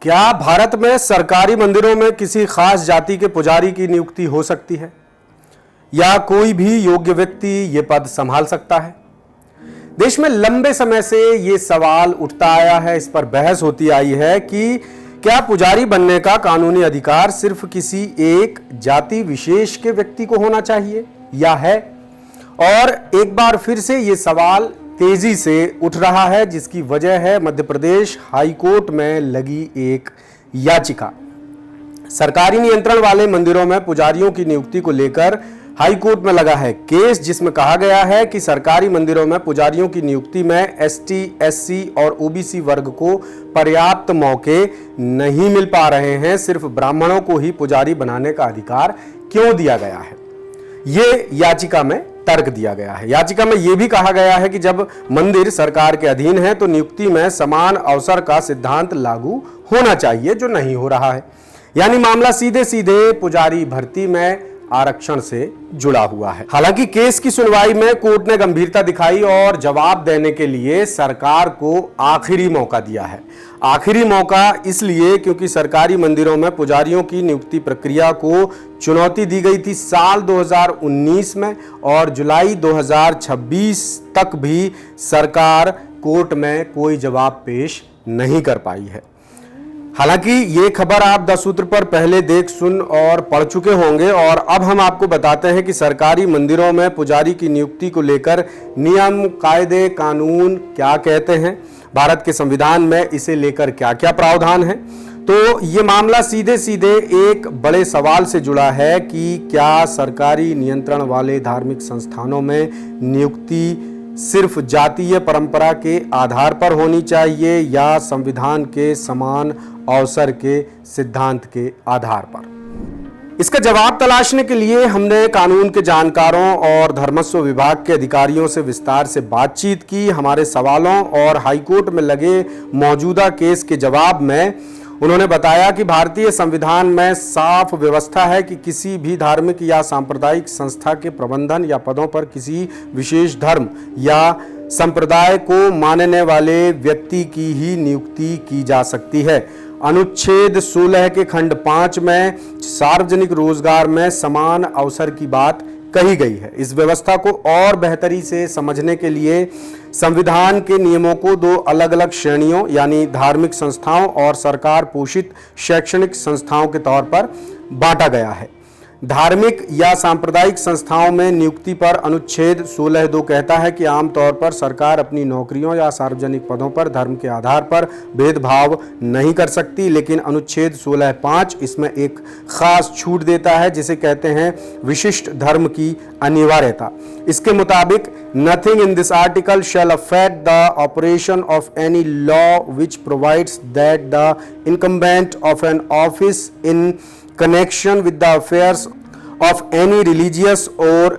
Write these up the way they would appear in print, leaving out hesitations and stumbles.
क्या भारत में सरकारी मंदिरों में किसी खास जाति के पुजारी की नियुक्ति हो सकती है या कोई भी योग्य व्यक्ति ये पद संभाल सकता है? देश में लंबे समय से ये सवाल उठता आया है, इस पर बहस होती आई है कि क्या पुजारी बनने का कानूनी अधिकार सिर्फ किसी एक जाति विशेष के व्यक्ति को होना चाहिए या है। और एक बार फिर से ये सवाल तेजी से उठ रहा है, जिसकी वजह है मध्य प्रदेश हाईकोर्ट में लगी एक याचिका। सरकारी नियंत्रण वाले मंदिरों में पुजारियों की नियुक्ति को लेकर हाईकोर्ट में लगा है केस, जिसमें कहा गया है कि सरकारी मंदिरों में पुजारियों की नियुक्ति में एसटी, एससी और ओबीसी वर्ग को पर्याप्त मौके नहीं मिल पा रहे हैं। सिर्फ ब्राह्मणों को ही पुजारी बनाने का अधिकार क्यों दिया गया है, ये याचिका में तर्क दिया गया है। याचिका में यह भी कहा गया है कि जब मंदिर सरकार के अधीन है तो नियुक्ति में समान अवसर का सिद्धांत लागू होना चाहिए, जो नहीं हो रहा है। यानी मामला सीधे सीधे पुजारी भर्ती में आरक्षण से जुड़ा हुआ है। हालांकि केस की सुनवाई में कोर्ट ने गंभीरता दिखाई और जवाब देने के लिए सरकार को आखिरी मौका दिया है। आखिरी मौका इसलिए क्योंकि सरकारी मंदिरों में पुजारियों की नियुक्ति प्रक्रिया को चुनौती दी गई थी साल 2019 में और जुलाई 2026 तक भी सरकार कोर्ट में कोई जवाब पेश नहीं कर पाई है। हालांकि ये खबर आप 10 सूत्र पर पहले देख, सुन और पढ़ चुके होंगे और अब हम आपको बताते हैं कि सरकारी मंदिरों में पुजारी की नियुक्ति को लेकर नियम, कायदे, कानून क्या कहते हैं, भारत के संविधान में इसे लेकर क्या क्या प्रावधान है। तो ये मामला सीधे सीधे एक बड़े सवाल से जुड़ा है कि क्या सरकारी नियंत्रण वाले धार्मिक संस्थानों में नियुक्ति सिर्फ जातीय परंपरा के आधार पर होनी चाहिए या संविधान के समान अवसर के सिद्धांत के आधार पर। इसका जवाब तलाशने के लिए हमने कानून के जानकारों और धर्मस्व विभाग के अधिकारियों से विस्तार से बातचीत की। हमारे सवालों और हाईकोर्ट में लगे मौजूदा केस के जवाब में उन्होंने बताया कि भारतीय संविधान में साफ व्यवस्था है कि किसी भी धार्मिक या सांप्रदायिक संस्था के प्रबंधन या पदों पर किसी विशेष धर्म या संप्रदाय को मानने वाले व्यक्ति की ही नियुक्ति की जा सकती है। अनुच्छेद 16 के खंड 5 में सार्वजनिक रोजगार में समान अवसर की बात कही गई है। इस व्यवस्था को और बेहतरी से समझने के लिए संविधान के नियमों को दो अलग अलग श्रेणियों यानी धार्मिक संस्थाओं और सरकार पोषित शैक्षणिक संस्थाओं के तौर पर बांटा गया है। धार्मिक या सांप्रदायिक संस्थाओं में नियुक्ति पर अनुच्छेद 16(2) कहता है कि आमतौर पर सरकार अपनी नौकरियों या सार्वजनिक पदों पर धर्म के आधार पर भेदभाव नहीं कर सकती, लेकिन अनुच्छेद 16(5) इसमें एक खास छूट देता है जिसे कहते हैं विशिष्ट धर्म की अनिवार्यता। इसके मुताबिक nothing in this article shall affect the operation of any law which provides that the incumbent of an office in connection with the affairs of any religious or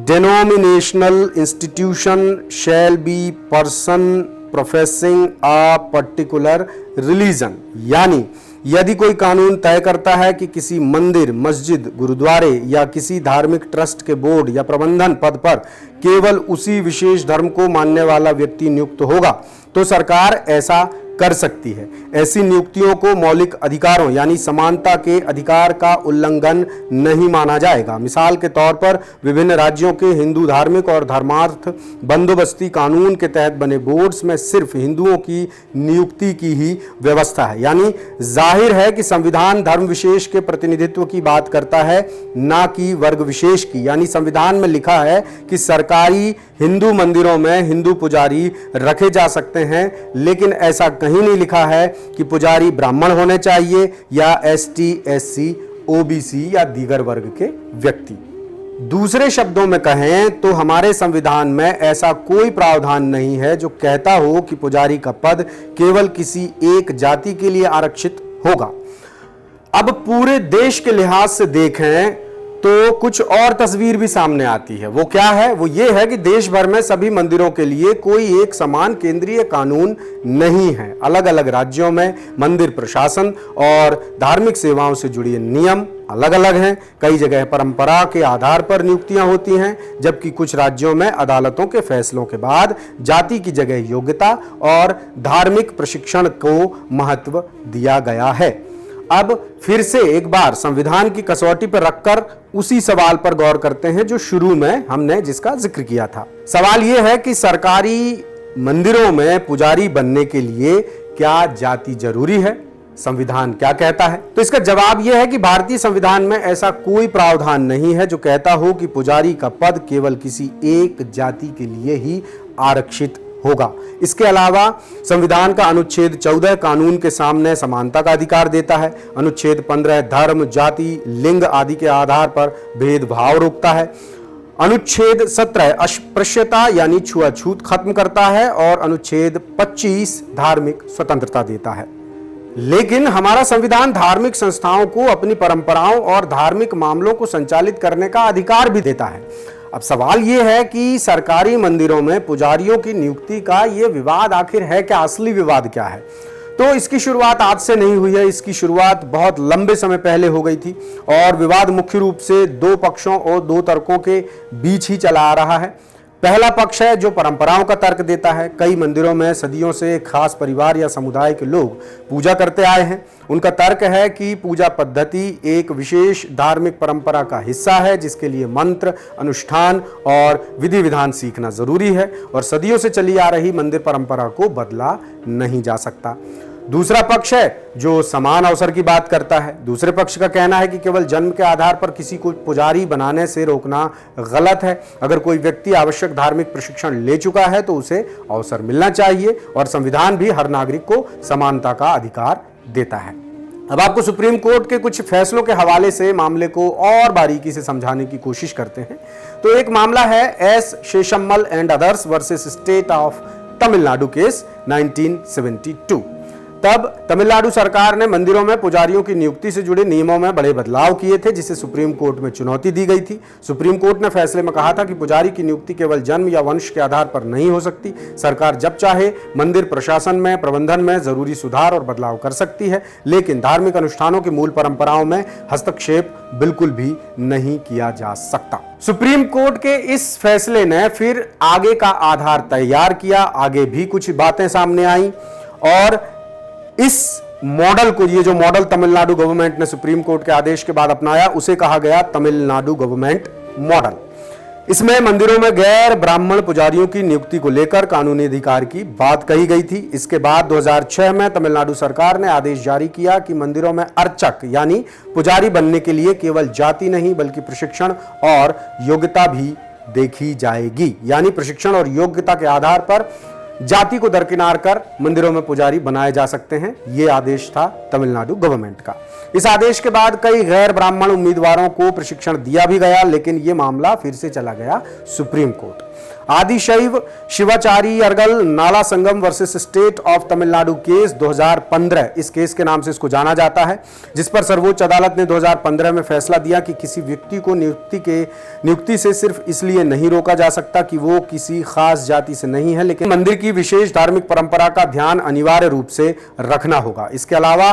denominational institution shall be person professing a particular religion। यानी यदि कोई कानून तय करता है कि किसी मंदिर, मस्जिद, गुरुद्वारे या किसी धार्मिक ट्रस्ट के बोर्ड या प्रबंधन पद पर केवल उसी विशेष धर्म को मानने वाला व्यक्ति नियुक्त होगा तो सरकार ऐसा कर सकती है। ऐसी नियुक्तियों को मौलिक अधिकारों यानी समानता के अधिकार का उल्लंघन नहीं माना जाएगा। मिसाल के तौर पर विभिन्न राज्यों के हिंदू धार्मिक और धर्मार्थ बंदोबस्ती कानून के तहत बने बोर्ड्स में सिर्फ हिंदुओं की नियुक्ति की ही व्यवस्था है। यानी जाहिर है कि संविधान धर्म विशेष के प्रतिनिधित्व की बात करता है, ना कि वर्ग विशेष की। यानी संविधान में लिखा है कि सरकारी हिंदू मंदिरों में हिंदू पुजारी रखे जा सकते हैं, लेकिन ऐसा कहीं नहीं लिखा है कि पुजारी ब्राह्मण होने चाहिए या एसटी, एससी, ओबीसी या दीगर वर्ग के व्यक्ति। दूसरे शब्दों में कहें तो हमारे संविधान में ऐसा कोई प्रावधान नहीं है जो कहता हो कि पुजारी का पद केवल किसी एक जाति के लिए आरक्षित होगा। अब पूरे देश के लिहाज से देखें तो कुछ और तस्वीर भी सामने आती है। वो क्या है? वो ये है कि देश भर में सभी मंदिरों के लिए कोई एक समान केंद्रीय कानून नहीं है। अलग अलग राज्यों में मंदिर प्रशासन और धार्मिक सेवाओं से जुड़े नियम, अलग अलग हैं। कई जगह परंपरा के आधार पर नियुक्तियां होती हैं, जबकि कुछ राज्यों में अदालतों के फैसलों के बाद जाति की जगह योग्यता और धार्मिक प्रशिक्षण को महत्व दिया गया है। अब फिर से एक बार संविधान की कसौटी पर रखकर उसी सवाल पर गौर करते हैं जो शुरू में हमने जिसका जिक्र किया था। सवाल यह है कि सरकारी मंदिरों में पुजारी बनने के लिए क्या जाति जरूरी है? संविधान क्या कहता है? तो इसका जवाब यह है कि भारतीय संविधान में ऐसा कोई प्रावधान नहीं है जो कहता हो कि पुजारी का पद केवल किसी एक जाति के लिए ही आरक्षित होगा। इसके अलावा संविधान का अनुच्छेद 14 कानून के सामने समानता का अधिकार देता है। अनुच्छेद 15 धर्म, जाति, लिंग आदि के आधार पर भेदभाव रोकता है। अनुच्छेद 17 अस्पृश्यता यानी छुआछूत खत्म करता है और अनुच्छेद 25 धार्मिक स्वतंत्रता देता है। लेकिन हमारा संविधान धार्मिक संस्थाओं को अपनी परंपराओं और धार्मिक मामलों को संचालित करने का अधिकार भी देता है। अब सवाल यह है कि सरकारी मंदिरों में पुजारियों की नियुक्ति का यह विवाद आखिर है क्या? असली विवाद क्या है? तो इसकी शुरुआत आज से नहीं हुई है, इसकी शुरुआत बहुत लंबे समय पहले हो गई थी और विवाद मुख्य रूप से दो पक्षों और दो तर्कों के बीच ही चला आ रहा है। पहला पक्ष है जो परंपराओं का तर्क देता है। कई मंदिरों में सदियों से एक खास परिवार या समुदाय के लोग पूजा करते आए हैं। उनका तर्क है कि पूजा पद्धति एक विशेष धार्मिक परंपरा का हिस्सा है जिसके लिए मंत्र, अनुष्ठान और विधि विधान सीखना जरूरी है और सदियों से चली आ रही मंदिर परंपरा को बदला नहीं जा सकता। दूसरा पक्ष है जो समान अवसर की बात करता है। दूसरे पक्ष का कहना है कि केवल जन्म के आधार पर किसी को पुजारी बनाने से रोकना गलत है। अगर कोई व्यक्ति आवश्यक धार्मिक प्रशिक्षण ले चुका है तो उसे अवसर मिलना चाहिए और संविधान भी हर नागरिक को समानता का अधिकार देता है। अब आपको सुप्रीम कोर्ट के कुछ फैसलों के हवाले से मामले को और बारीकी से समझाने की कोशिश करते हैं। तो एक मामला है S Seshammal and others versus state of Tamil Nadu case 1972। तब तमिलनाडु सरकार ने मंदिरों में पुजारियों की नियुक्ति से जुड़े नियमों में बड़े बदलाव किए थे जिसे सुप्रीम कोर्ट में चुनौती दी गई थी। सुप्रीम कोर्ट ने फैसले में कहा था कि पुजारी की नियुक्ति केवल जन्म या वंश के आधार पर नहीं हो सकती। सरकार जब चाहे मंदिर प्रशासन में, प्रबंधन में जरूरी सुधार और बदलाव कर सकती है, लेकिन धार्मिक अनुष्ठानों की मूल परंपराओं में हस्तक्षेप बिल्कुल भी नहीं किया जा सकता। सुप्रीम कोर्ट के इस फैसले ने फिर आगे का आधार तैयार किया। आगे भी कुछ बातें सामने आई और इस मॉडल को, ये जो मॉडल तमिलनाडु गवर्नमेंट ने सुप्रीम कोर्ट के आदेश के बाद अपनाया, उसे कहा गया तमिलनाडु गवर्नमेंट मॉडल। इसमें मंदिरों में गैर ब्राह्मण पुजारियों की नियुक्ति को लेकर कानूनी अधिकार की बात कही गई थी। इसके बाद 2006 में तमिलनाडु सरकार ने आदेश जारी किया कि मंदिरों में अर्चक यानी पुजारी बनने के लिए केवल जाति नहीं बल्कि प्रशिक्षण और योग्यता भी देखी जाएगी। यानी प्रशिक्षण और योग्यता के आधार पर जाति को दरकिनार कर मंदिरों में पुजारी बनाए जा सकते हैं। यह आदेश था तमिलनाडु गवर्नमेंट का। इस आदेश के बाद कई गैर ब्राह्मण उम्मीदवारों को प्रशिक्षण दिया भी गया, लेकिन यह मामला फिर से चला गया supreme court. आदिशैव Sivachariyargal Nala Sangam versus state of Tamil Nadu case 2015, इस केस के नाम से इसको जाना जाता है, जिस पर सर्वोच्च अदालत ने 2015 में फैसला दिया कि किसी व्यक्ति को नियुक्ति से सिर्फ इसलिए नहीं रोका जा सकता कि वो किसी खास जाति से नहीं है, लेकिन मंदिर की विशेष धार्मिक परंपरा का ध्यान अनिवार्य रूप से रखना होगा। इसके अलावा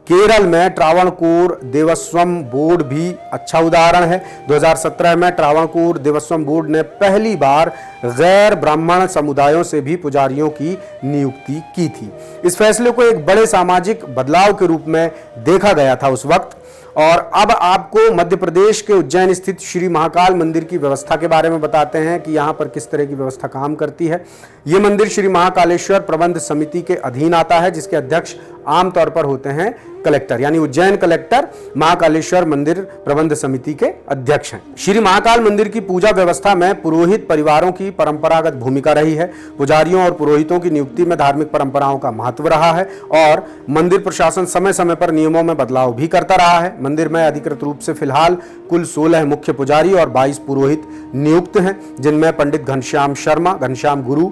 केरल में ट्रावणकोर देवस्वम बोर्ड भी अच्छा उदाहरण है। 2017 में ट्रावणकोर देवस्वम बोर्ड ने पहली बार गैर ब्राह्मण समुदायों से भी पुजारियों की नियुक्ति की थी। इस फैसले को एक बड़े सामाजिक बदलाव के रूप में देखा गया था उस वक्त। और अब आपको मध्य प्रदेश के उज्जैन स्थित श्री महाकाल मंदिर की व्यवस्था के बारे में बताते हैं कि यहाँ पर किस तरह की व्यवस्था काम करती है। ये मंदिर श्री महाकालेश्वर प्रबंध समिति के अधीन आता है, जिसके अध्यक्ष आमतौर पर होते हैं कलेक्टर, यानी उज्जैन कलेक्टर महाकालेश्वर मंदिर प्रबंध समिति के अध्यक्ष हैं। श्री महाकाल मंदिर की पूजा व्यवस्था में पुरोहित परिवारों की परंपरागत भूमिका रही है। पुजारियों और पुरोहितों की नियुक्ति में धार्मिक परंपराओं का महत्व रहा है और मंदिर प्रशासन समय समय पर नियमों में बदलाव भी करता रहा है। मंदिर में अधिकृत रूप से फिलहाल कुल 16 मुख्य पुजारी और 22 पुरोहित नियुक्त हैं, जिनमें पंडित घनश्याम शर्मा, घनश्याम गुरु,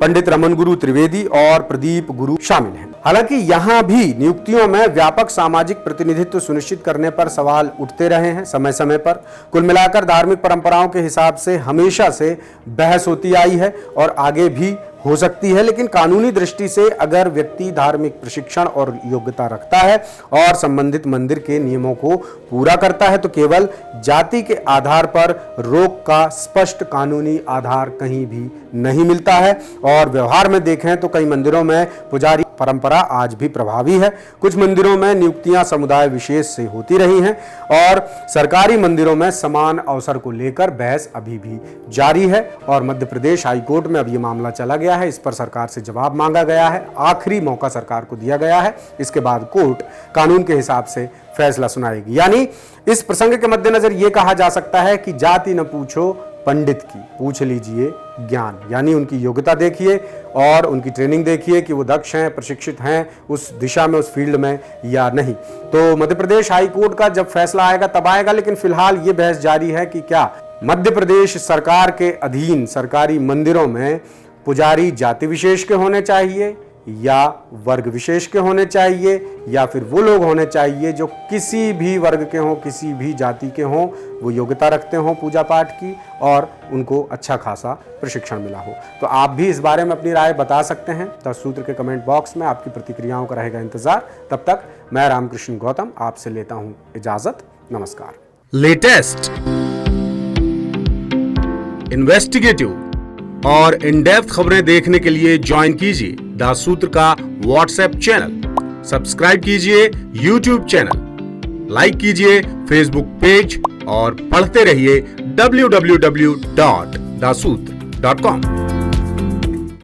पंडित रमन गुरु त्रिवेदी और प्रदीप गुरु शामिल हैं। हालांकि यहां भी नियुक्तियों में व्यापक सामाजिक प्रतिनिधित्व सुनिश्चित करने पर सवाल उठते रहे हैं समय समय पर। कुल मिलाकर धार्मिक परंपराओं के हिसाब से हमेशा से बहस होती आई है और आगे भी हो सकती है, लेकिन कानूनी दृष्टि से अगर व्यक्ति धार्मिक प्रशिक्षण और योग्यता रखता है और संबंधित मंदिर के नियमों को पूरा करता है तो केवल जाति के आधार पर रोक का स्पष्ट कानूनी आधार कहीं भी नहीं मिलता है। और व्यवहार में देखें तो कई मंदिरों में पुजारी परंपरा आज भी प्रभावी है। कुछ मंदिरों में नियुक्तियां समुदाय विशेष से होती रही हैं और सरकारी मंदिरों में समान अवसर को लेकर बहस अभी भी जारी है। और मध्य प्रदेश हाईकोर्ट में अब यह मामला चला गया है, इस पर सरकार से जवाब मांगा गया है। आखिरी मौका सरकार को दिया गया है, इसके बाद कोर्ट कानून के हिसाब से फैसला सुनाएगी। यानी इस प्रसंग के मद्देनजर यह कहा जा सकता है कि जाति न पूछो पंडित की, पूछ लीजिए ज्ञान। यानी उनकी योग्यता देखिए और उनकी ट्रेनिंग देखिए कि वो दक्ष हैं, प्रशिक्षित हैं उस दिशा में, उस फील्ड में या नहीं। तो मध्य प्रदेश हाईकोर्ट का जब फैसला आएगा तब आएगा, लेकिन फिलहाल ये बहस जारी है कि क्या मध्य प्रदेश सरकार के अधीन सरकारी मंदिरों में पुजारी जाति विशेष के होने चाहिए या वर्ग विशेष के होने चाहिए, या फिर वो लोग होने चाहिए जो किसी भी वर्ग के हों, किसी भी जाति के हों, वो योग्यता रखते हों पूजा पाठ की और उनको अच्छा खासा प्रशिक्षण मिला हो। तो आप भी इस बारे में अपनी राय बता सकते हैं। 10 सूत्र के कमेंट बॉक्स में आपकी प्रतिक्रियाओं का रहेगा इंतजार। तब तक मैं रामकृष्ण गौतम आपसे लेता हूं इजाजत। नमस्कार। लेटेस्ट, इन्वेस्टिगेटिव और इन डेप्थ खबरें देखने के लिए ज्वाइन कीजिए द सूत्र का व्हाट्सएप चैनल, सब्सक्राइब कीजिए यूट्यूब चैनल, लाइक कीजिए फेसबुक पेज और पढ़ते रहिए www.daसूत्र.com।